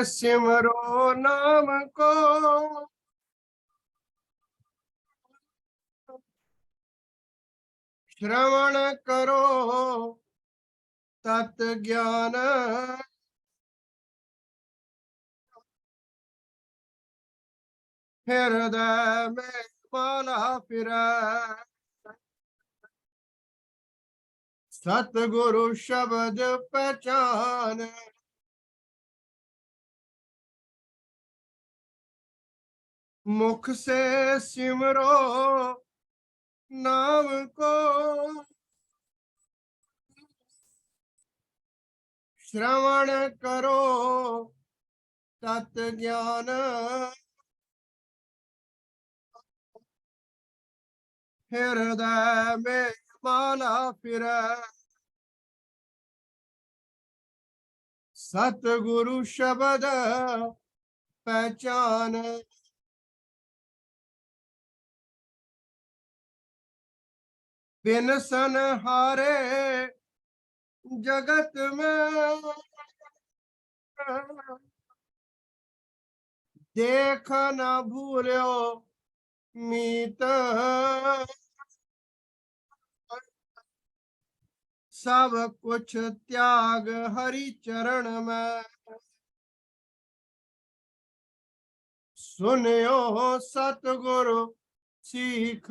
सिमरो नाम को, श्रवण करो तत् ज्ञान, हृदय में माला फिरै, सतगुरु शब्द पहचान। मुख से सिमरो नाम को, श्रवण करो तत् ज्ञान, हृदय में माला फिरै, सतगुरु शब्द पहचान। बिन सन हारे जगत में, देख न भूल्यो मीत, सब कुछ त्याग हरि चरण में, सुनियो सतगुरु सीख।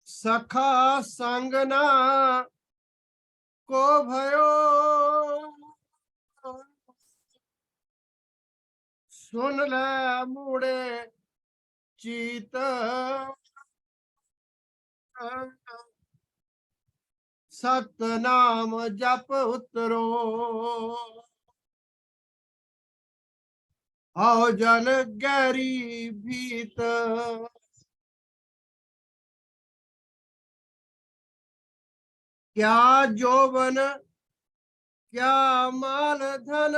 सखा संग ना को भयो, सुन ले मूड़े चीत, सतनाम जप उतरो, आओ जल गहरी भीत। क्या जोबन क्या माल धन,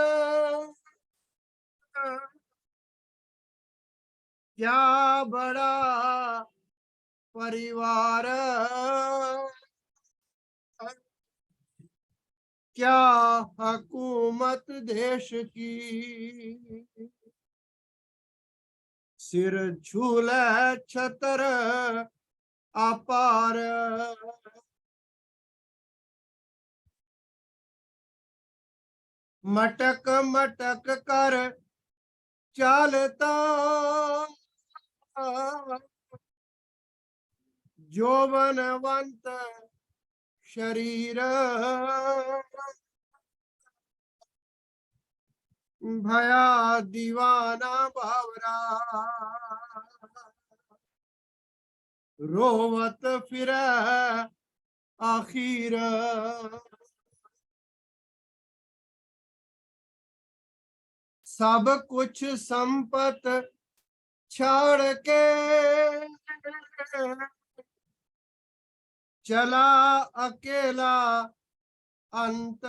क्या बड़ा परिवार, क्या हुकूमत देश की, सिर झूले छतर अपार, मटक मटक कर चलता, जोबनवंत शरीर, भया दीवाना बावरा, रोवत फिरे आखिर, सब कुछ संपत छोड़ के, चला अकेला अंत,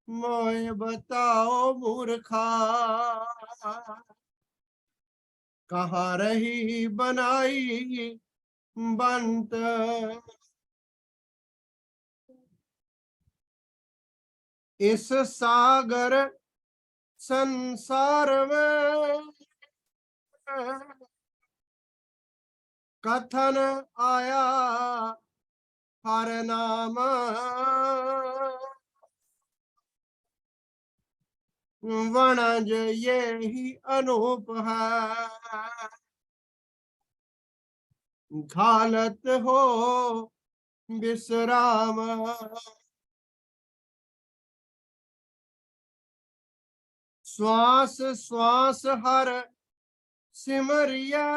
मोय बताओ मूर्खा, कहाँ रही बनाई बंत। इस सागर संसार में कथन आया हर नाम, वणज ये ही अनूप है, घालत हो विश्राम, श्वास श्वास हर सिमरिया,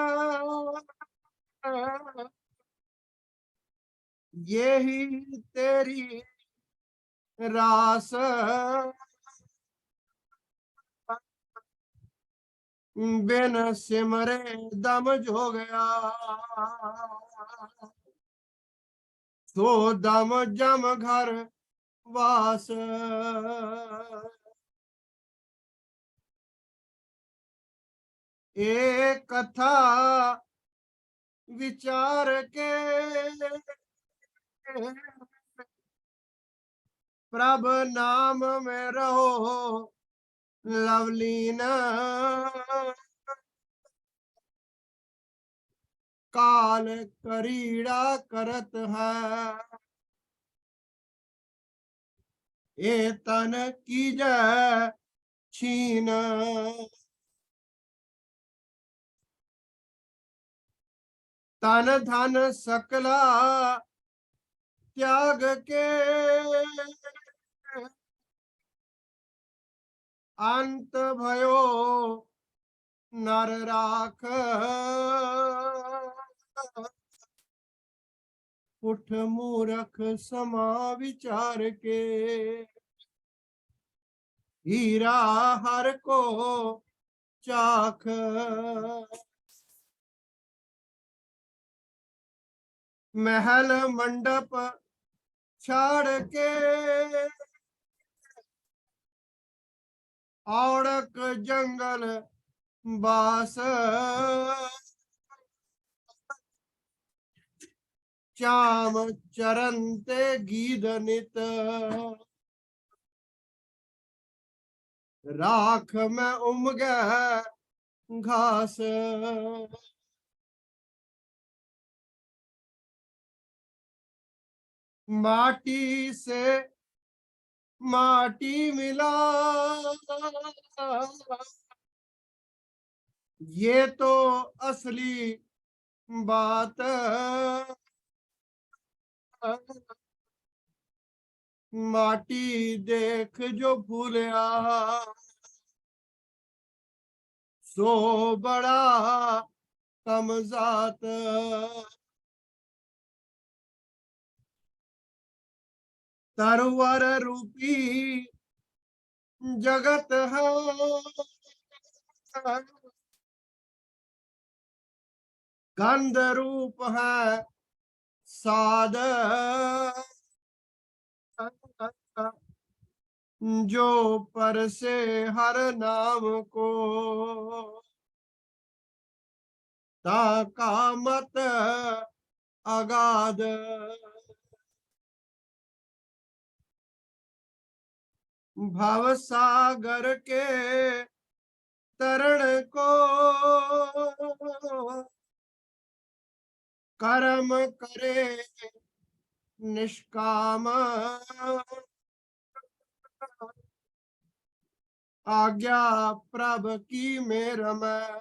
ये ही तेरी रास, बिन सिमरे दम जो गया, तो दम जम घर वास। एक कथा विचार के प्रभ नाम में रहो लवलीन, काल करीड़ा करत है ए तन की जय छीन। तन धन सकला त्याग के अंत भयो नर राख, उठ मूरख समा विचार के हीरा हर को चाख। महल मंडप छाड़ के औड़क जंगल बास, चाम चरनते गीध नित, राख में उमग घास। माटी से माटी मिला ये तो असली बात, माटी देख जो भूलिया सो बड़ा कमजात। तरवर रूपी जगत है गंध रूप है साध, जो पर से हर नाम को ताका मत अगाध। भव सागर के तरण को कर्म करे निष्काम, आज्ञा प्रभ की मेर में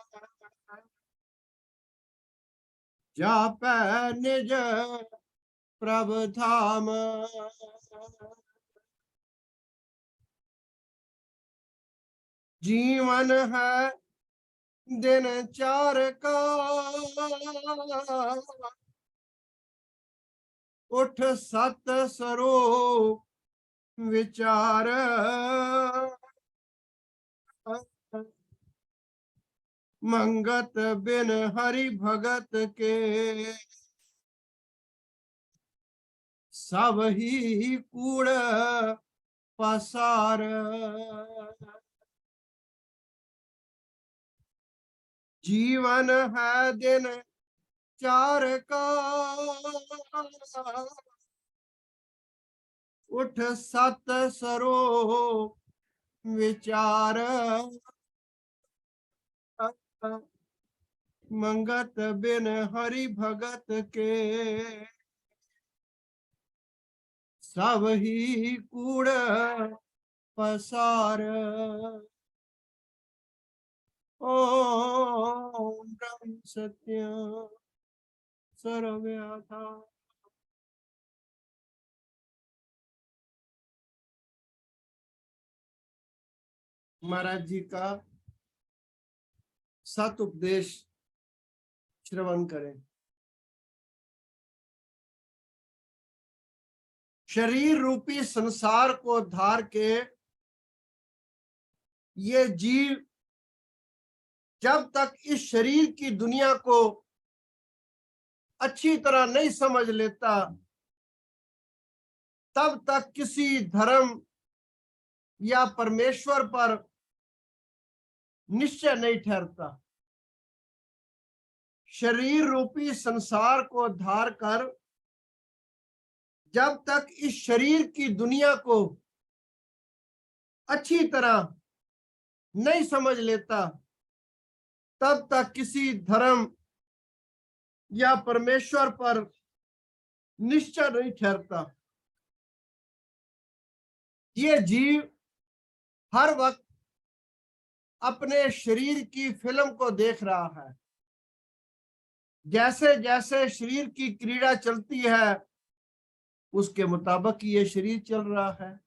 जापै निज प्रभ धाम। जीवन है दिन चार का उठ सत स्वरूप विचार, मंगत बिन हरि भगत के सब ही कूड़ पसार। जीवन है दिन चार का उठ सत स्वरूप विचार, मंगत बिन हरि भगत के सब ही कूड़ पसार। ओम ब्रह्म सत्य सर्वव्याथा। महाराज जी का सत उपदेश श्रवण करें। शरीर रूपी संसार को धार के ये जीव जब तक इस शरीर की दुनिया को अच्छी तरह नहीं समझ लेता तब तक किसी धर्म या परमेश्वर पर निश्चय नहीं ठहरता। शरीर रूपी संसार को धार कर जब तक इस शरीर की दुनिया को अच्छी तरह नहीं समझ लेता, तब तक किसी धर्म या परमेश्वर पर निश्चय नहीं ठहरता। ये जीव हर वक्त अपने शरीर की फिल्म को देख रहा है। जैसे जैसे शरीर की क्रीड़ा चलती है, उसके मुताबिक ये शरीर चल रहा है।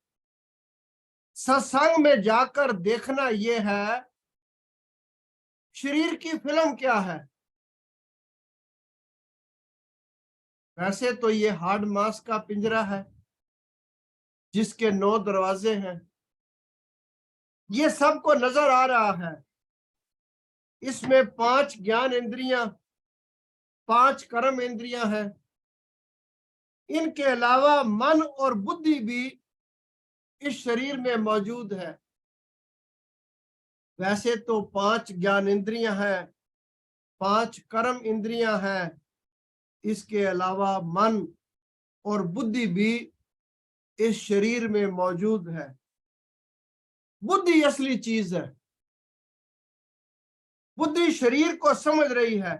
सत्संग में जाकर देखना यह है शरीर की फिल्म क्या है। वैसे तो ये हार्ड मांस का पिंजरा है जिसके 9 दरवाजे हैं। ये सबको नजर आ रहा है। इसमें 5 ज्ञान इंद्रियां, 5 कर्म इंद्रियां हैं। इनके अलावा मन और बुद्धि भी इस शरीर में मौजूद है। वैसे तो 5 ज्ञान इंद्रियां हैं, 5 कर्म इंद्रियां हैं। इसके अलावा मन और बुद्धि भी इस शरीर में मौजूद है। बुद्धि असली चीज है। बुद्धि शरीर को समझ रही है।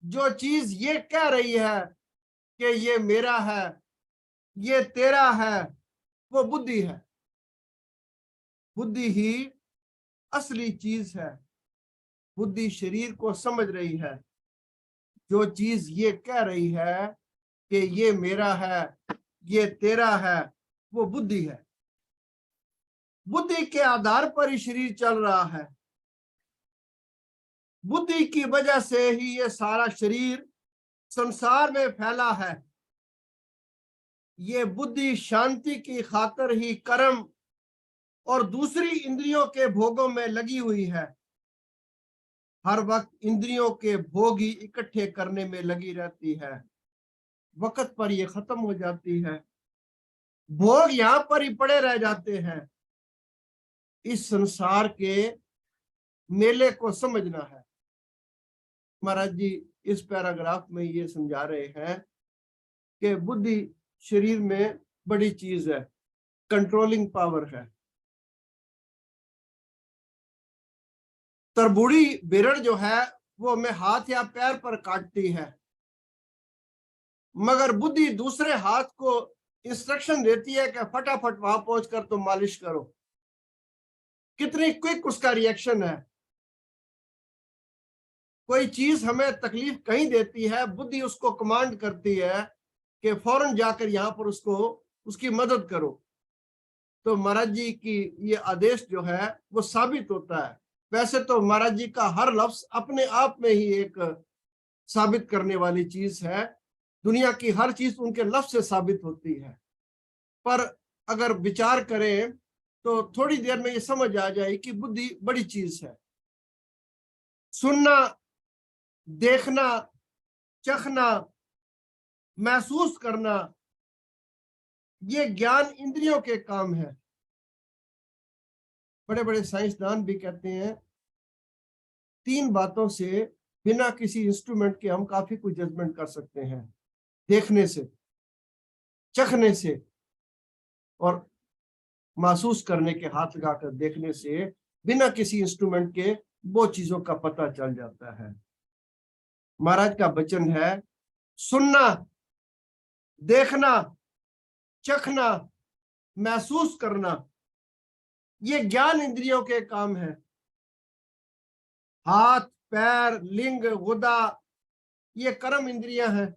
जो चीज ये कह रही है कि ये मेरा है, ये तेरा है, वो बुद्धि है। बुद्धि ही असली चीज है। बुद्धि शरीर को समझ रही है। जो चीज ये कह रही है कि ये मेरा है, ये तेरा है, वो बुद्धि है। बुद्धि के आधार पर ही शरीर चल रहा है। बुद्धि की वजह से ही ये सारा शरीर संसार में फैला है। ये बुद्धि शांति की खातिर ही कर्म और दूसरी इंद्रियों के भोगों में लगी हुई है। हर वक्त इंद्रियों के भोग ही इकट्ठे करने में लगी रहती है। वक्त पर ये खत्म हो जाती है। भोग यहां पर ही पड़े रह जाते हैं। इस संसार के मेले को समझना है। महाराज जी इस पैराग्राफ में ये समझा रहे हैं कि बुद्धि शरीर में बड़ी चीज है, कंट्रोलिंग पावर है। तरबूड़ी बिरड़ जो है वो हमें हाथ या पैर पर काटती है, मगर बुद्धि दूसरे हाथ को इंस्ट्रक्शन देती है कि फटाफट वहां पहुंचकर तुम मालिश करो। कितनी क्विक उसका रिएक्शन है। कोई चीज हमें तकलीफ कहीं देती है, बुद्धि उसको कमांड करती है कि फौरन जाकर यहां पर उसको उसकी मदद करो। तो महाराज जी की ये आदेश जो है वो साबित होता है। वैसे तो महाराज जी का हर लफ्ज अपने आप में ही एक साबित करने वाली चीज है। दुनिया की हर चीज उनके लफ्ज से साबित होती है। पर अगर विचार करें तो थोड़ी देर में ये समझ आ जाए कि बुद्धि बड़ी चीज है। सुनना, देखना, चखना, महसूस करना, ये ज्ञान इंद्रियों के काम है। बड़े बड़े साइंसदान भी कहते हैं 3 बातों से बिना किसी इंस्ट्रूमेंट के हम काफी कुछ जजमेंट कर सकते हैं। देखने से, चखने से और महसूस करने के, हाथ लगाकर देखने से बिना किसी इंस्ट्रूमेंट के वो चीजों का पता चल जाता है। महाराज का वचन है सुनना, देखना, चखना, महसूस करना, ये ज्ञान इंद्रियों के काम है। हाथ, पैर, लिंग, गुदा, ये कर्म इंद्रियां हैं।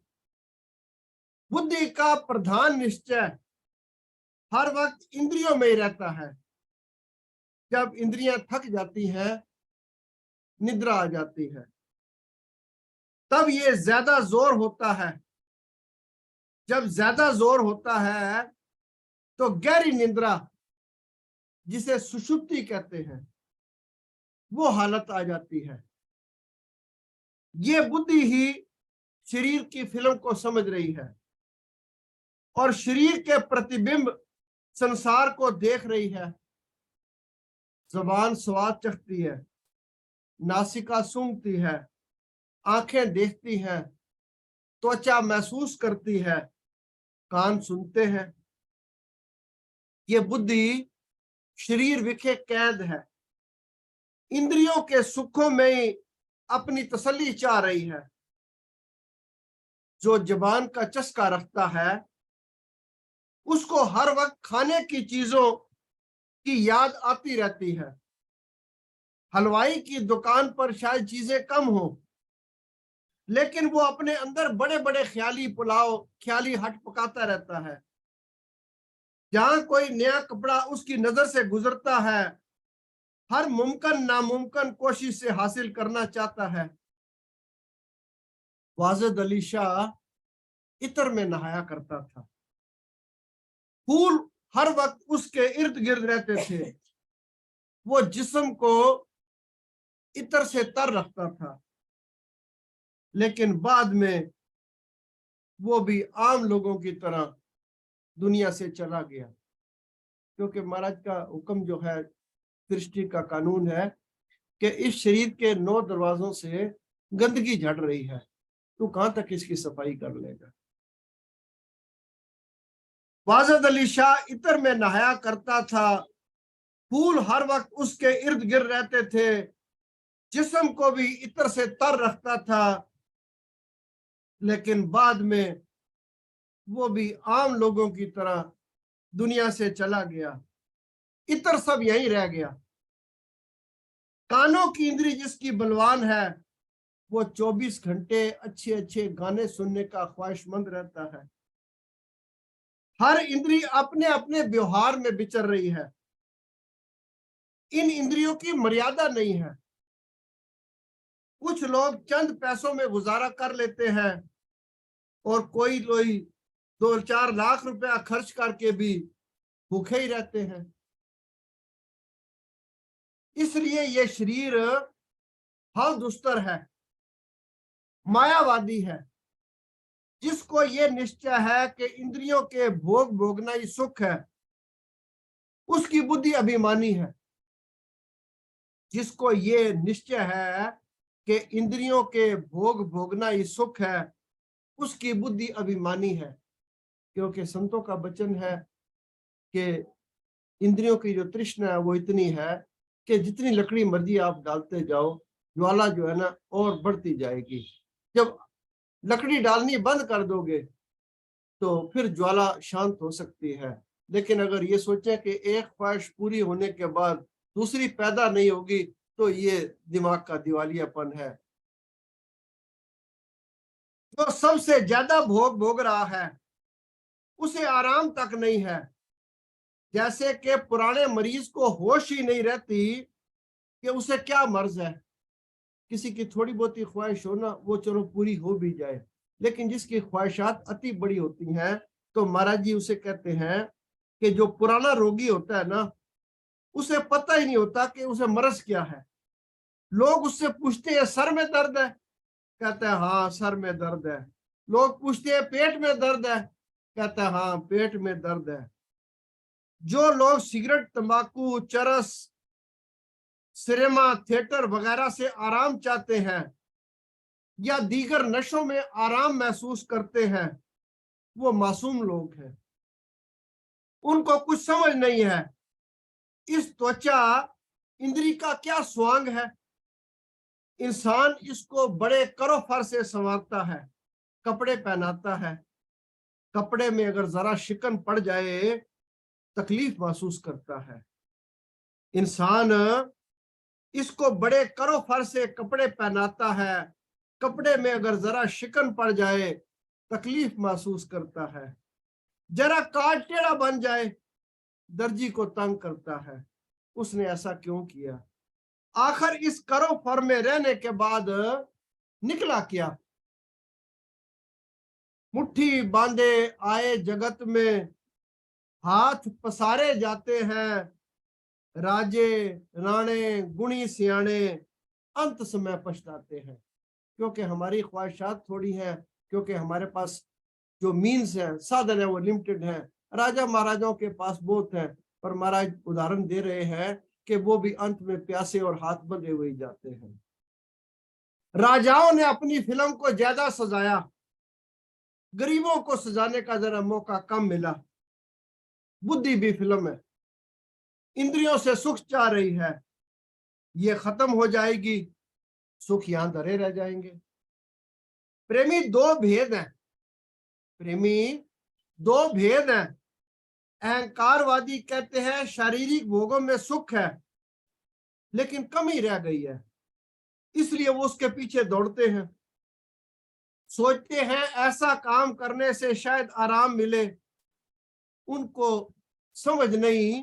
बुद्धि का प्रधान निश्चय हर वक्त इंद्रियों में ही रहता है। जब इंद्रियां थक जाती हैं, निद्रा आ जाती है, तब ये ज्यादा जोर होता है। जब ज्यादा जोर होता है तो गहरी निद्रा, जिसे सुषुप्ति कहते हैं, वो हालत आ जाती है। ये बुद्धि ही शरीर की फिल्म को समझ रही है और शरीर के प्रतिबिंब संसार को देख रही है। जबान स्वाद चखती है, नासिका सूंघती है, आंखें देखती हैं, त्वचा महसूस करती है, कान सुनते हैं। ये बुद्धि शरीर विखे कैद है, इंद्रियों के सुखों में ही अपनी तसल्ली चाह रही है। जो जबान का चस्का रखता है उसको हर वक्त खाने की चीजों की याद आती रहती है। हलवाई की दुकान पर शायद चीजें कम हो, लेकिन वो अपने अंदर बड़े बड़े ख्याली पुलाव, ख्याली हट पकाता रहता है। जहां कोई नया कपड़ा उसकी नजर से गुजरता है, हर मुमकिन नामुमकिन कोशिश से हासिल करना चाहता है। वाजिद अली शाह इत्र में नहाया करता था। फूल हर वक्त उसके इर्द गिर्द रहते थे। वो जिस्म को इत्र से तर रखता था, लेकिन बाद में वो भी आम लोगों की तरह दुनिया से चला गया, क्योंकि महाराज का हुक्म जो है, सृष्टि का कानून है कि इस शरीर के 9 दरवाजों से गंदगी झड़ रही है, तो कहां तक इसकी सफाई कर लेगा। वाजिद अली शाह इत्र में नहाया करता था। फूल हर वक्त उसके इर्द गिर्द रहते थे, जिस्म को भी इत्र से तर रखता था, लेकिन बाद में वो भी आम लोगों की तरह दुनिया से चला गया। इत्र सब यहीं रह गया। कानों की इंद्री जिसकी बलवान है, वो 24 घंटे अच्छे अच्छे गाने सुनने का ख्वाहिशमंद रहता है। हर इंद्री अपने अपने व्यवहार में विचर रही है। इन इंद्रियों की मर्यादा नहीं है। कुछ लोग चंद पैसों में गुजारा कर लेते हैं और कोई लोग 2-4 लाख रुपया खर्च करके भी भूखे ही रहते हैं। इसलिए ये शरीर हल दुस्तर है, मायावादी है। जिसको ये निश्चय है कि इंद्रियों के भोग भोगना ही सुख है, उसकी बुद्धि अभिमानी है। जिसको ये निश्चय है कि इंद्रियों के भोग भोगना ही सुख है, उसकी बुद्धि अभिमानी है। क्योंकि संतों का वचन है कि इंद्रियों की जो तृष्णा है वो इतनी है कि जितनी लकड़ी मर्जी आप डालते जाओ, ज्वाला जो है ना और बढ़ती जाएगी। जब लकड़ी डालनी बंद कर दोगे तो फिर ज्वाला शांत हो सकती है। लेकिन अगर ये सोचे कि एक ख्वाहिश पूरी होने के बाद दूसरी पैदा नहीं होगी, तो ये दिमाग का दिवालियापन है। जो सबसे ज्यादा भोग भोग रहा है उसे आराम तक नहीं है। जैसे कि पुराने मरीज को होश ही नहीं रहती कि उसे क्या मर्ज है। किसी की थोड़ी बहुत ही ख्वाहिश हो ना, वो चलो पूरी हो भी जाए, लेकिन जिसकी ख्वाहिशात अति बड़ी होती हैं, तो महाराज जी उसे कहते हैं कि जो पुराना रोगी होता है ना, उसे पता ही नहीं होता कि उसे मर्ज क्या है। लोग उससे पूछते हैं सर में दर्द है, कहता है हाँ सर में दर्द है। लोग पूछते हैं पेट में दर्द है, कहता है हाँ पेट में दर्द है। जो लोग सिगरेट, तंबाकू, चरस, सिनेमा, थिएटर वगैरह से आराम चाहते हैं या दीगर नशों में आराम महसूस करते हैं, वो मासूम लोग हैं। उनको कुछ समझ नहीं है इस त्वचा इंद्री का क्या स्वांग है। इंसान इसको बड़े करो फर से संवारता है, कपड़े पहनाता है। कपड़े में अगर जरा शिकन पड़ जाए तकलीफ महसूस करता है। इंसान इसको बड़े करो फर से कपड़े पहनाता है, कपड़े में अगर जरा शिकन पड़ जाए तकलीफ महसूस करता है। जरा काट टेढ़ा बन जाए दर्जी को तंग करता है, उसने ऐसा क्यों किया। आखिर इस करो फर में रहने के बाद निकला क्या। मुट्ठी बांधे आए जगत में, हाथ पसारे जाते हैं। राजे राणे गुणी सियाणे, अंत समय पछताते हैं। क्योंकि हमारी ख्वाहिशात थोड़ी हैं, क्योंकि हमारे पास जो मीन्स है, साधन है, वो लिमिटेड है। राजा महाराजाओं के पास बहुत है, पर महाराज उदाहरण दे रहे हैं कि वो भी अंत में प्यासे और हाथ बंधे हुए जाते हैं। राजाओं ने अपनी फिल्म को ज्यादा सजाया, गरीबों को सजाने का जरा मौका कम मिला। बुद्धि भी फिल्म है, इंद्रियों से सुख चाह रही है, ये खत्म हो जाएगी, सुख यहां धरे रह जाएंगे। प्रेमी दो भेद हैं, प्रेमी दो भेद हैं। अहंकारवादी कहते हैं शारीरिक भोगों में सुख है, लेकिन कमी रह गई है, इसलिए वो उसके पीछे दौड़ते हैं। सोचते हैं ऐसा काम करने से शायद आराम मिले। उनको समझ नहीं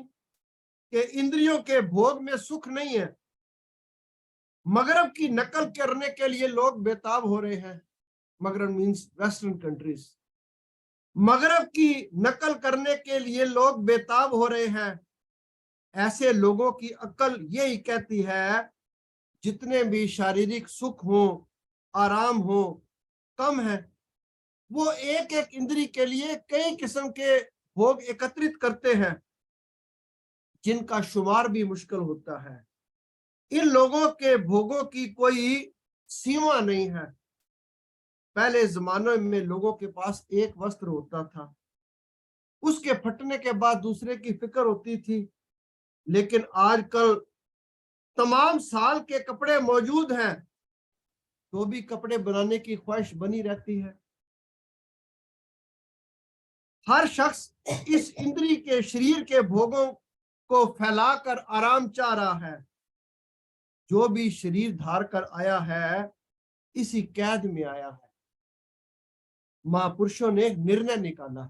कि इंद्रियों के भोग में सुख नहीं है। मगरब की नकल करने के लिए लोग बेताब हो रहे हैं। मगरब मीन्स वेस्टर्न कंट्रीज। मगरब की नकल करने के लिए लोग बेताब हो रहे हैं। ऐसे लोगों की अक्ल यही कहती है जितने भी शारीरिक सुख हो, आराम हो, कम है। वो एक एक इंद्री के लिए कई किस्म के भोग एकत्रित करते हैं, जिनका शुमार भी मुश्किल होता है। इन लोगों के भोगों की कोई सीमा नहीं है। पहले जमाने में लोगों के पास एक वस्त्र होता था, उसके फटने के बाद दूसरे की फिक्र होती थी। लेकिन आजकल तमाम साल के कपड़े मौजूद हैं, तो भी कपड़े बनाने की ख्वाहिश बनी रहती है। हर शख्स इस इंद्री के शरीर के भोगों को फैलाकर आराम चाह रहा है। जो भी शरीर धार कर आया है, इसी कैद में आया है। महापुरुषों ने निर्णय निकाला,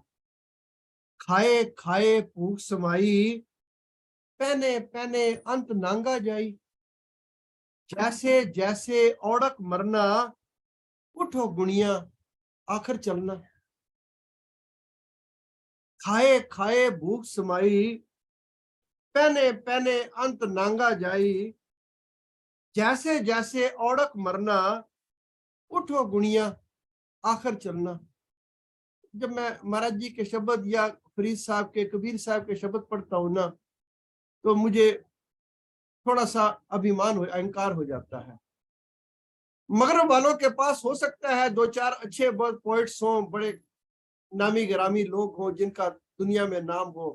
खाए खाए भूख समाई, पहने पहने अंत नांगा जाई। जैसे जैसे औड़क मरना, उठो गुणिया आखिर चलना। खाए खाए भूख समाई, पहने पहने अंत नांगा जाई। जैसे जैसे औड़क मरना, उठो गुणिया आखिर चलना। जब मैं महाराज जी के शब्द या फरीद साहब के, कबीर साहब के शब्द पढ़ता हूं ना, तो मुझे थोड़ा सा अभिमान हो, अहंकार हो जाता है। मगरब वालों के पास हो सकता है दो चार अच्छे पोइट्स हों, बड़े नामी गिरामी लोग हों, जिनका दुनिया में नाम हो,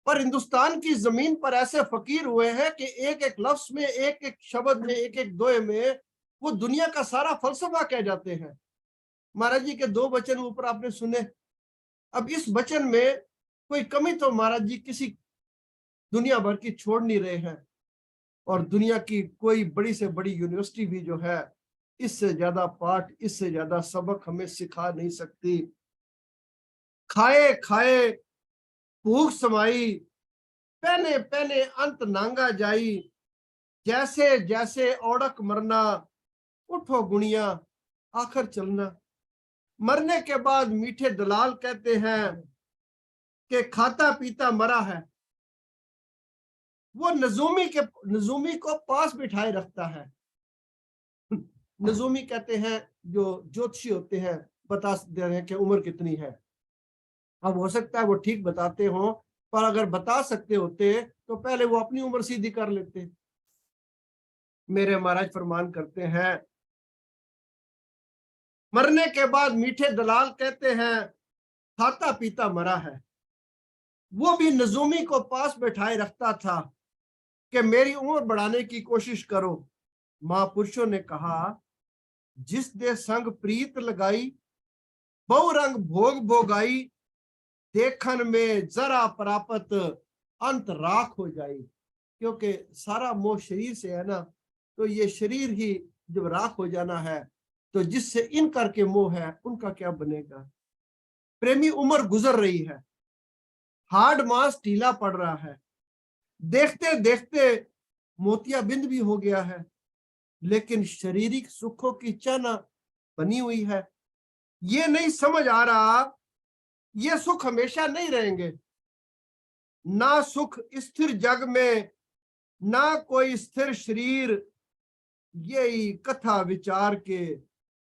पर हिंदुस्तान की जमीन पर ऐसे फकीर हुए हैं कि एक एक लफ्ज में, एक एक शब्द में, एक एक दोहे में वो दुनिया का सारा फलसफा कह जाते हैं। महाराज जी के दो वचन ऊपर आपने सुने। अब इस वचन में कोई कमी तो महाराज जी किसी दुनिया भर की छोड़ नहीं रहे हैं, और दुनिया की कोई बड़ी से बड़ी यूनिवर्सिटी भी जो है, इससे ज्यादा पाठ, इससे ज्यादा सबक हमें सिखा नहीं सकती। खाए खाए भूख समाई, पहने पहने अंत नांगा जाई। जैसे जैसे औड़क मरना, उठो गुणिया आखिर चलना। मरने के बाद मीठे दलाल कहते हैं कि खाता पीता मरा है। वो नजूमी को पास बिठाए रखता है। नजूमी कहते हैं जो ज्योतिषी होते हैं, बता दे रहे हैं कि उम्र कितनी है। अब हो सकता है वो ठीक बताते हो, पर अगर बता सकते होते तो पहले वो अपनी उम्र सीधी कर लेते। मेरे महाराज फरमान करते हैं, मरने के बाद मीठे दलाल कहते हैं खाता पीता मरा है। वो भी नजूमी को पास बैठाए रखता था कि मेरी उम्र बढ़ाने की कोशिश करो। महापुरुषों ने कहा, जिस दे संग प्रीत लगाई, बहु रंग भोग भोगाई, देखन में जरा प्रापत अंत राख हो जाई। क्योंकि सारा मोह शरीर से है ना, तो ये शरीर ही जब राख हो जाना है, तो जिससे इन करके मोह है उनका क्या बनेगा। प्रेमी उम्र गुजर रही है, हार्ड मास ढीला पड़ रहा है, देखते देखते मोतियाबिंद भी हो गया है, लेकिन शारीरिक सुखों की चाहना बनी हुई है। ये नहीं समझ आ रहा ये सुख हमेशा नहीं रहेंगे। ना सुख स्थिर जग में, ना कोई स्थिर शरीर, यही कथा विचार के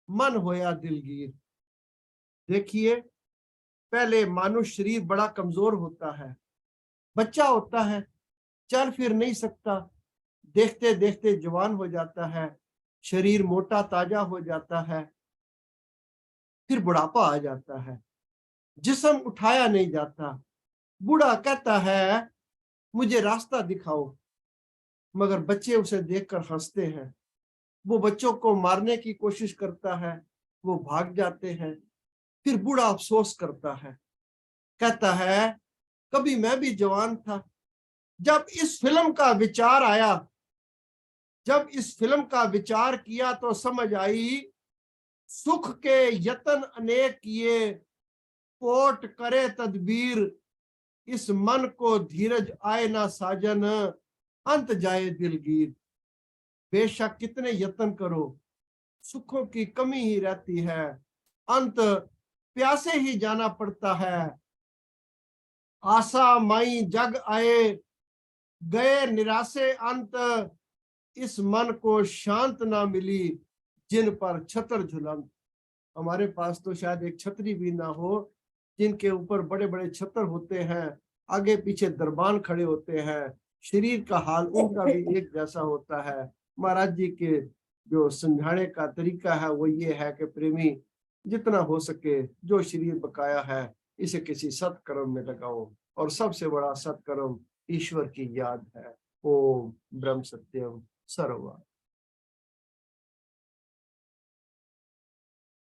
मन होया दिलगीर। देखिए, पहले मानुष शरीर बड़ा कमजोर होता है, बच्चा होता है, चल फिर नहीं सकता, देखते देखते जवान हो जाता है, शरीर मोटा ताजा हो जाता है, फिर बुढ़ापा आ जाता है, जिस्म उठाया नहीं जाता। बूढ़ा कहता है मुझे रास्ता दिखाओ, मगर बच्चे उसे देखकर हंसते हैं। वो बच्चों को मारने की कोशिश करता है, वो भाग जाते हैं। फिर बूढ़ा अफसोस करता है, कहता है कभी मैं भी जवान था। जब इस फिल्म का विचार आया, जब इस फिल्म का विचार किया तो समझ आई, सुख के यतन अनेक किए, कोट करे तदबीर, इस मन को धीरज आए ना साजन, अंत जाए दिलगीर। बेशक कितने यत्न करो, सुखों की कमी ही रहती है, अंत प्यासे ही जाना पड़ता है। आशा माई जग आए, गए निराशे अंत, इस मन को शांत ना मिली, जिन पर छतर झुलंत। हमारे पास तो शायद एक छतरी भी ना हो, जिनके ऊपर बड़े बड़े छतर होते हैं, आगे पीछे दरबान खड़े होते हैं। शरीर का हाल उनका भी एक जैसा होता है। महाराज जी के जो समझाने का तरीका है वो ये है कि प्रेमी, जितना हो सके जो शरीर बकाया है इसे किसी सत्कर्म में लगाओ, और सबसे बड़ा सत्कर्म ईश्वर की याद है। ओम ब्रह्म सत्यम सर्वम।